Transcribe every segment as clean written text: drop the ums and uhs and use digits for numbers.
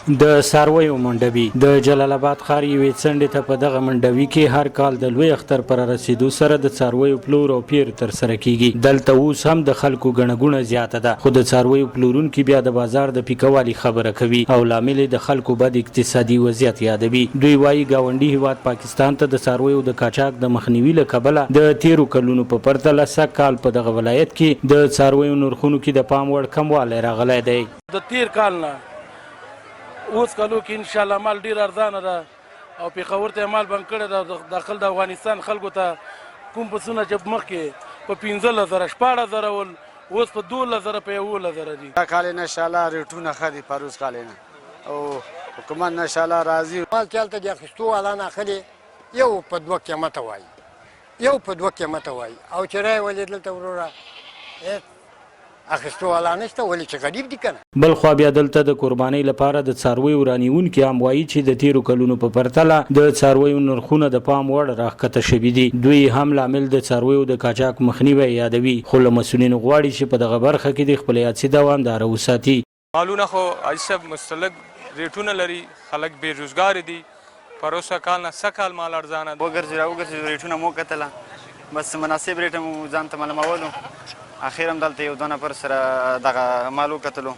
د څارویو منډوي د جلال آباد ښار یوې څنډې ته په دغه منډوي کې هر کال د لوی اختر پر رسیدو سره د څارویو پلور او پیر ترسره کیږي. دلته اوس هم د خلکو ګڼه ګوڼه زیاته ده، خو د څارویو پلورونکي بیا د بازار د پیکوالي خبره کوي او لامل د خلکو بد اقتصادي وضعیت یادوي. دوی وایي ګاونډي هیواد پاکستان ته د څارویو د قاچاق د مخنیوي له کبله د تیرو کلونو په پرتله سږ کال په دغه ولایت کې د څارویو نرخونو کې د پام وړ کموالی راغلی دی. د تیر کال نه اوس کالو کې انشاءالله مال ډیر ارزانه ده او پېښور ته مال بند کړی ده. داخل د افغانستان خلکو ته کوم پسونه چې مخکې په 15,000 14,000 ول اوس په 12,000 په 11,000 دي. دا کال انشاءالله ریټونه ښه دي پروس کال نه او حکومت انشاءالله راضي. مال چلته د اخیستو والا نه اخلي یو په 2 قیمته وایي او چې رای ولې دلته وروره اخیستو والا نشته ولې چې غریب دي کنه. بل خوا بیا دلته د قربانۍ لپاره د څارویو رانیونکي هم وایي چې د تیرو کلونو په پرتله د څارویو نرخونه د پام وړ راښکته شوي دي. دوی هم لامل د څارویو د قاچاق مخنیوی یادوي، خو له مسؤلینو غواړي چې په دغه برخه کې د خپل یادسي دوامداره وساتي. مالونه خو عجیب مستلق ریټونه لري، خلک بېروزګار دي. پروسه کال نه سږ کال مال ارزانه وګرځي ریټونه مو کتله، بس مناسب ریټ مو ځان ته معلومولو. اخیر هم دلته یو 2 نفر سره دغه مال وکتلو،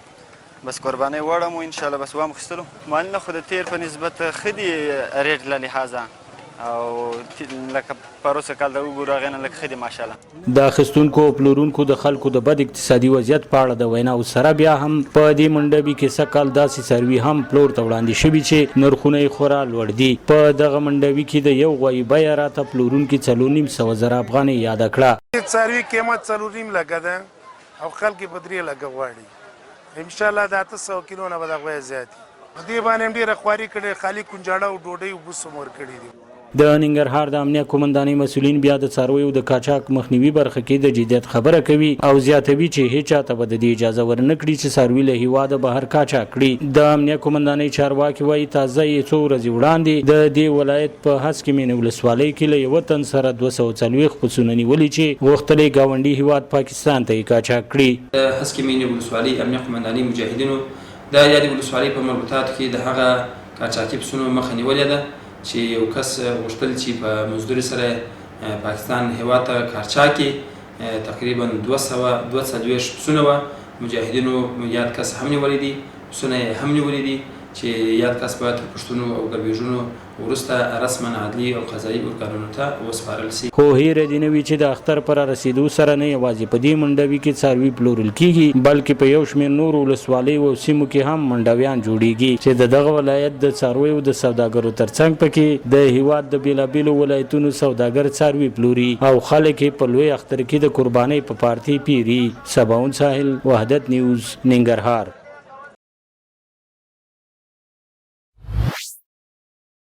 بس قربانۍ وړم و انشاءالله بس وام خیستلو. مالونه خو د تیر په نسبت ښه دي ریټ له لحاظه او لکه پروسه کال د وګورو هغې نه لږ ښه دي ماشاءالله. د اخیستونکو او پلورونکو د خلکو د بد اقتصادي وضعیت په اړه د ویناو سره بیا هم په دې منډوي کې سږ کال داسې څاروي هم پلور ته وړاندې شوي چې نرخونه یې خورا لوړ دي. په دغه منډوي کې د یو غوایي بیه راته پلورونکي 4,500,000 افغانۍ یاده کړه. څاروي قیمت 4.5 لکه ده او خلک یې په 3 لکه غواړي. انشاءالله د 800 کیلو نه به د غوایه زیات دي. په دې باندې هم ډېره خواري کړې، خالي کنجاړه او ډوډۍ او بوس هم ورکړي دي. د ننګرهار د امنیه قومندانۍ مسؤلین بیا د څارویو د قاچاق مخنیوي برخه کې د جدیت خبره کوي او زیاتوي چې هیڅ چاته به د دې اجازه ورنه کړي چې څاروي له هیواده بهر قاچاق کړي. د امنیه قومندانۍ چارواکي وایي تازه یې څو ورځې وړاندې د دې ولایت په هسکې مینې ولسوالۍ کې له یوه تن سره 240 پسونه نیولي چې غوښتل یې ګاونډي هیواد پاکستان ته یې قاچاق کړي. د هسکې مینې ولسوالۍ امنیه قومندانۍ مجاهدینو د یادې ولسوالۍ په مربوطاتو کې د هغه قاچاقي پسونو مخه نیولې ده چې یو کس غوښتل چې په مزدوري سره پاکستان هیواد ته قاچاق کړي. تقریبا 240 پسونه وه. مجاهدینو یاد کس هم نیولي دي، پسونه یې هم نیولي دي چې یاد کس باید تر پوښتنو او ګربیژونو وروسته رسما عدلي او قضایي ارګانونو ته وسپارل شي. خو هیره دې نه وي چې د اختر پر رسیدو سره نه یوازې په دې منډوي کې څاروي پلورل کیږي بلکې په یو شمېر نورو ولسوالیو او سیمو کې هم منډویان جوړیږي چې د دغه ولایت د څارویو د سوداګرو ترڅنګ پکې د هیواد د بېلابېلو ولایتونو سوداګر څاروي پلوري او خلک یې په لوی اختر کې د قربانۍ په پارتي پیري. سباون ساحل، وحدت نیوز، ننګرهار.